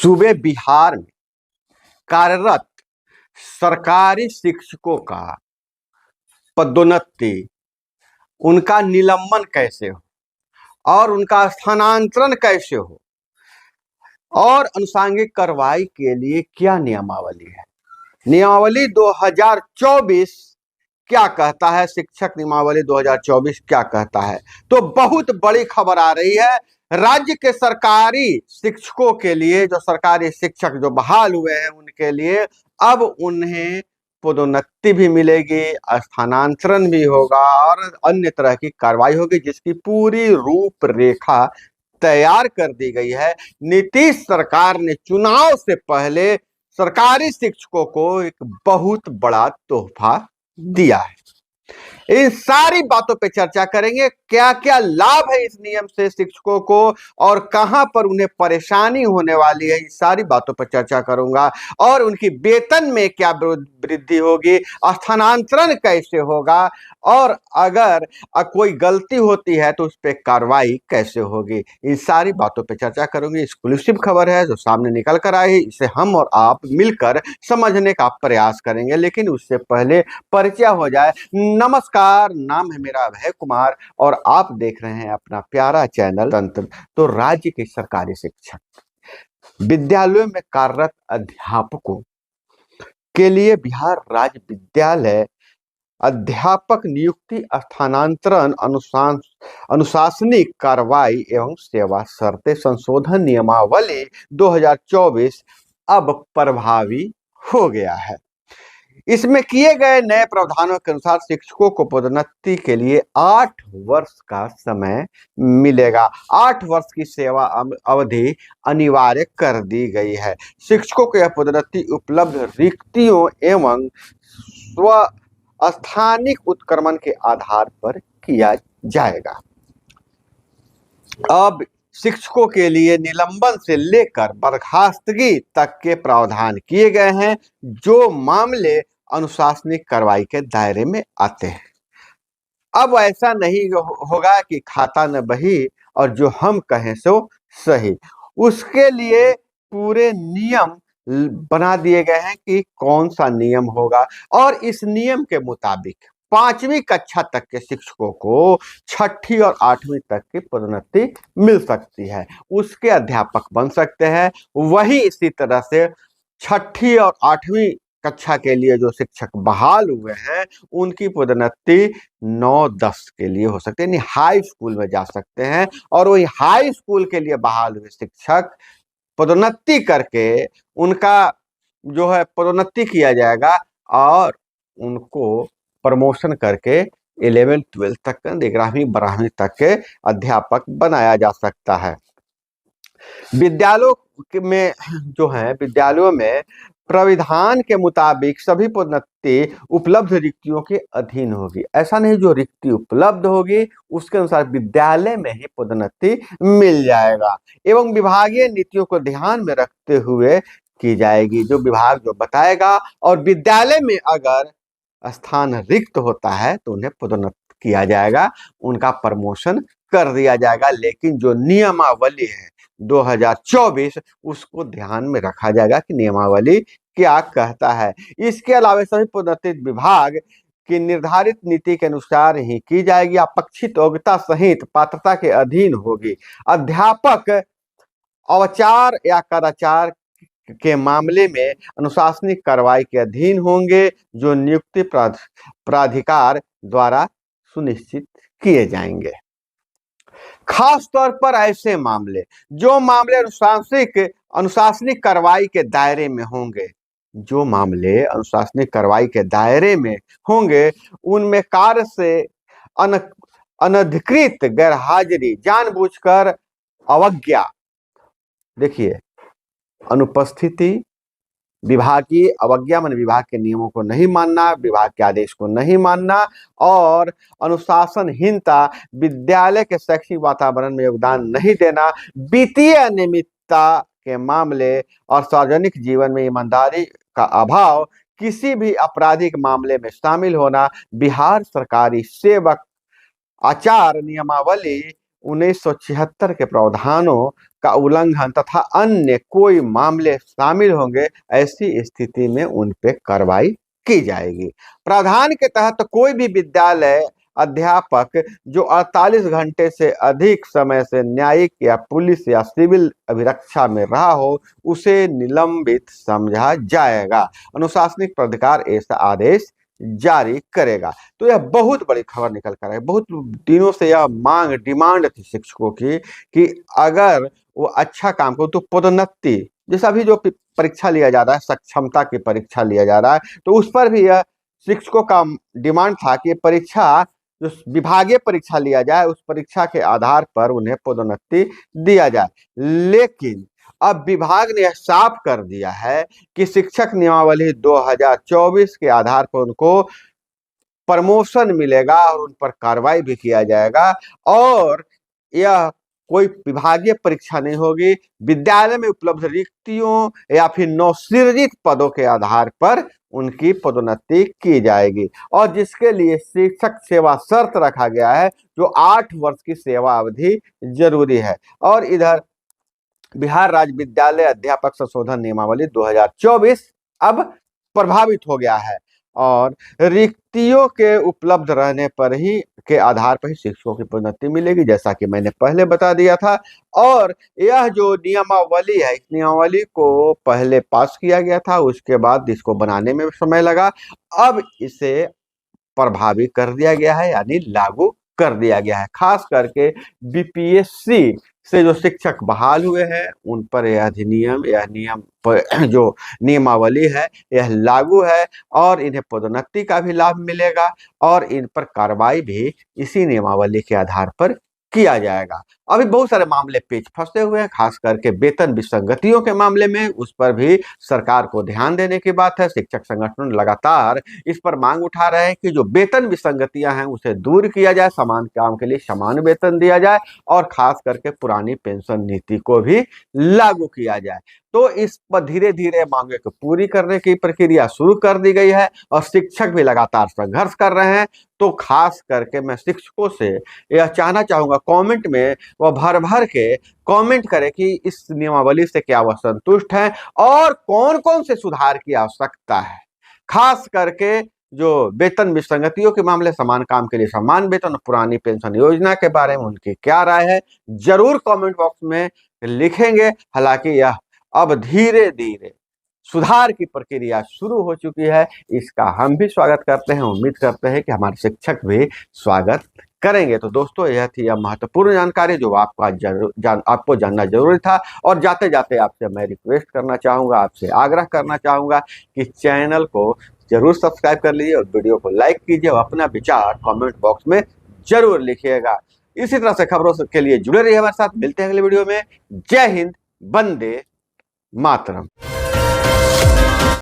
सूबे बिहार में कार्यरत सरकारी शिक्षकों का पदोन्नति, उनका निलंबन कैसे हो और उनका स्थानांतरण कैसे हो और अनुषांगिक कार्रवाई के लिए क्या नियमावली है। नियमावली 2024 क्या कहता है, शिक्षक नियमावली 2024 क्या कहता है। तो बहुत बड़ी खबर आ रही है राज्य के सरकारी शिक्षकों के लिए, जो सरकारी शिक्षक जो बहाल हुए हैं उनके लिए अब उन्हें पदोन्नति भी मिलेगी, स्थानांतरण भी होगा और अन्य तरह की कार्रवाई होगी, जिसकी पूरी रूपरेखा तैयार कर दी गई है। नीतीश सरकार ने चुनाव से पहले सरकारी शिक्षकों को एक बहुत बड़ा तोहफा दिया है। इन सारी बातों पे चर्चा करेंगे, क्या क्या लाभ है इस नियम से शिक्षकों को और कहां पर उन्हें परेशानी होने वाली है। इस सारी बातों पर चर्चा करूंगा और उनकी वेतन में क्या वृद्धि होगी, स्थानांतरण कैसे होगा और अगर कोई गलती होती है तो उस पर कार्रवाई कैसे होगी। इन सारी बातों पर चर्चा करूंगी। एक्सक्लूसिव खबर है जो सामने निकल कर आई, इसे हम और आप मिलकर समझने का प्रयास करेंगे, लेकिन उससे पहले परिचय हो जाए। नमस्कार, नाम है मेरा अभय कुमार और आप देख रहे हैं अपना प्यारा चैनल तंत्र। तो राज्य के सरकारी शिक्षक विद्यालयों में कार्यरत अध्यापकों के लिए बिहार राज्य विद्यालय अध्यापक नियुक्ति, स्थानांतरण, अनुशासनिक कार्रवाई एवं सेवा शर्तें संशोधन नियमावली 2024 अब प्रभावी हो गया है। इसमें किए गए नए प्रावधानों के अनुसार शिक्षकों को पदोन्नति के लिए 8 वर्ष का समय मिलेगा। 8 वर्ष की सेवा अवधि अनिवार्य कर दी गई है। शिक्षकों को यह पदोन्नति उपलब्ध रिक्तियों एवं स्व स्थानिक उत्क्रमण के आधार पर किया जाएगा। अब शिक्षकों के लिए निलंबन से लेकर बर्खास्तगी तक के प्रावधान किए गए हैं, जो मामले अनुशासनिक कार्रवाई के दायरे में आते हैं। अब ऐसा नहीं होगा कि खाता न बही और जो हम कहें सो सही। उसके लिए पूरे नियम बना दिए गए हैं कि कौन सा नियम होगा और इस नियम के मुताबिक 5वीं कक्षा तक के शिक्षकों को 6ठी और 8वीं तक की पदोन्नति मिल सकती है, उसके अध्यापक बन सकते हैं। वही इसी तरह से 6ठी और 8वीं कक्षा के लिए जो शिक्षक बहाल हुए हैं उनकी पदोन्नति 9-10 के लिए हो सकती है, यानी हाई स्कूल में जा सकते हैं और वही हाई स्कूल के लिए बहाल हुए शिक्षक पदोन्नति करके उनका जो है पदोन्नति किया जाएगा और उनको प्रमोशन करके 11th-12th तक, 11वीं-12वीं तक के अध्यापक बनाया जा सकता है। विद्यालयों में जो है, विद्यालयों में प्राविधान के मुताबिक सभी पदोन्नति उपलब्ध रिक्तियों के अधीन होगी। ऐसा नहीं जो रिक्ति उपलब्ध होगी उसके अनुसार विद्यालय में ही पदोन्नति मिल जाएगा एवं विभागीय नीतियों को ध्यान में रखते हुए की जाएगी, जो विभाग जो बताएगा। और विद्यालय में अगर स्थान रिक्त होता है तो उन्हें पदोन्नत किया जाएगा, उनका प्रमोशन कर दिया जाएगा। लेकिन जो नियमावली है 2024 उसको ध्यान में रखा जाएगा कि नियमावली क्या कहता है। इसके अलावा सभी पदोन्नति विभाग की निर्धारित नीति के अनुसार ही की जाएगी, अपेक्षित योग्यता सहित पात्रता के अधीन होगी। अध्यापक अवाचार या कदाचार के मामले में अनुशासनिक कार्रवाई के अधीन होंगे, जो नियुक्ति प्राधिकार द्वारा सुनिश्चित किए जाएंगे। खास तौर पर ऐसे मामले, जो मामले अनुशासनिक कार्रवाई के दायरे में होंगे, जो मामले अनुशासनिक कार्रवाई के दायरे में होंगे, उनमें कार्य से अनधिकृत गैरहाजिरी, जानबूझकर अवज्ञा, देखिए अनुपस्थिति, विभागीय अवज्ञा माने विभाग के नियमों को नहीं मानना, विभाग के आदेश को नहीं मानना और अनुशासनहीनता, विद्यालय के शैक्षिक वातावरण में योगदान नहीं देना, वित्तीय अनियमितता के मामले और सार्वजनिक जीवन में ईमानदारी का अभाव, किसी भी आपराधिक मामले में शामिल होना, बिहार सरकारी सेवक आचार नियमावली 1976 के प्रावधानों का उल्लंघन तथा अन्य कोई मामले शामिल होंगे, ऐसी स्थिति में उन पे कार्रवाई की जाएगी। प्रावधान के तहत कोई भी विद्यालय अध्यापक जो 48 घंटे से अधिक समय से न्यायिक या पुलिस या सिविल अभिरक्षा में रहा हो, उसे निलंबित समझा जाएगा। अनुशासनिक प्राधिकार ऐसा आदेश जारी करेगा। तो यह बहुत बड़ी खबर निकल कर है। बहुत दिनों से यह मांग डिमांड थी शिक्षकों की कि अगर वो अच्छा काम करो तो पदोन्नति, जैसा अभी जो परीक्षा लिया जा रहा है, सक्षमता की परीक्षा लिया जा रहा है, तो उस पर भी यह शिक्षकों का डिमांड था कि परीक्षा जो विभागीय परीक्षा लिया जाए, उस परीक्षा के आधार पर उन्हें पदोन्नति दिया जाए। लेकिन अब विभाग ने यह साफ कर दिया है कि शिक्षक नियमावली 2024 के आधार पर उनको प्रमोशन मिलेगा और उन पर कार्रवाई भी किया जाएगा। और यह कोई विभागीय परीक्षा नहीं होगी, विद्यालय में उपलब्ध रिक्तियों या फिर नवसृजित पदों के आधार पर उनकी पदोन्नति की जाएगी। और जिसके लिए शिक्षक सेवा शर्त रखा गया है, जो 8 वर्ष की सेवा अवधि जरूरी है। और इधर बिहार राज्य विद्यालय अध्यापक संशोधन नियमावली 2024 अब प्रभावित हो गया है और रिक्तियों के उपलब्ध रहने पर ही के आधार पर ही शिक्षकों की पदोन्नति मिलेगी, जैसा कि मैंने पहले बता दिया था। और यह जो नियमावली है, इस नियमावली को पहले पास किया गया था, उसके बाद इसको बनाने में समय लगा। अब इसे प्रभावी कर दिया गया है, यानी लागू कर दिया गया है। खास करके बीपीएससी से जो शिक्षक बहाल हुए हैं, उन पर यह अधिनियम, यह नियम जो नियमावली है, यह लागू है और इन्हें पदोन्नति का भी लाभ मिलेगा और इन पर कार्रवाई भी इसी नियमावली के आधार पर किया जाएगा। अभी बहुत सारे मामले पेच फंसे हुए हैं, खास करके वेतन विसंगतियों के मामले में, उस पर भी सरकार को ध्यान देने की बात है। शिक्षक संगठन लगातार इस पर मांग उठा रहे हैं कि जो वेतन विसंगतियां हैं उसे दूर किया जाए, समान काम के लिए समान वेतन दिया जाए और खास करके पुरानी पेंशन नीति को भी लागू किया जाए। तो इस पर धीरे धीरे मांगे को पूरी करने की प्रक्रिया शुरू कर दी गई है और शिक्षक भी लगातार संघर्ष कर रहे हैं। तो खास करके मैं शिक्षकों से यह चाहना चाहूंगा, कमेंट में वह भर भर के कमेंट करें कि इस नियमावली से क्या वह संतुष्ट है और कौन कौन से सुधार की आवश्यकता है। खास करके जो वेतन विसंगतियों के मामले, समान काम के लिए समान वेतन, पुरानी पेंशन योजना के बारे में उनकी क्या राय है, जरूर कमेंट बॉक्स में लिखेंगे। हालांकि यह अब धीरे धीरे सुधार की प्रक्रिया शुरू हो चुकी है, इसका हम भी स्वागत करते हैं। उम्मीद करते हैं कि हमारे शिक्षक भी स्वागत करेंगे। तो दोस्तों, यह थी यह महत्वपूर्ण जानकारी जो आपको जानना जरूरी था। और जाते जाते आपसे मैं रिक्वेस्ट करना चाहूँगा, आपसे आग्रह करना चाहूँगा कि चैनल को जरूर सब्सक्राइब कर लीजिए और वीडियो को लाइक कीजिए और अपना विचार कमेंट बॉक्स में जरूर लिखिएगा। इसी तरह से खबरों के लिए जुड़े रहिए हमारे साथ। मिलते हैं अगले वीडियो में। जय हिंद, वंदे मातरम।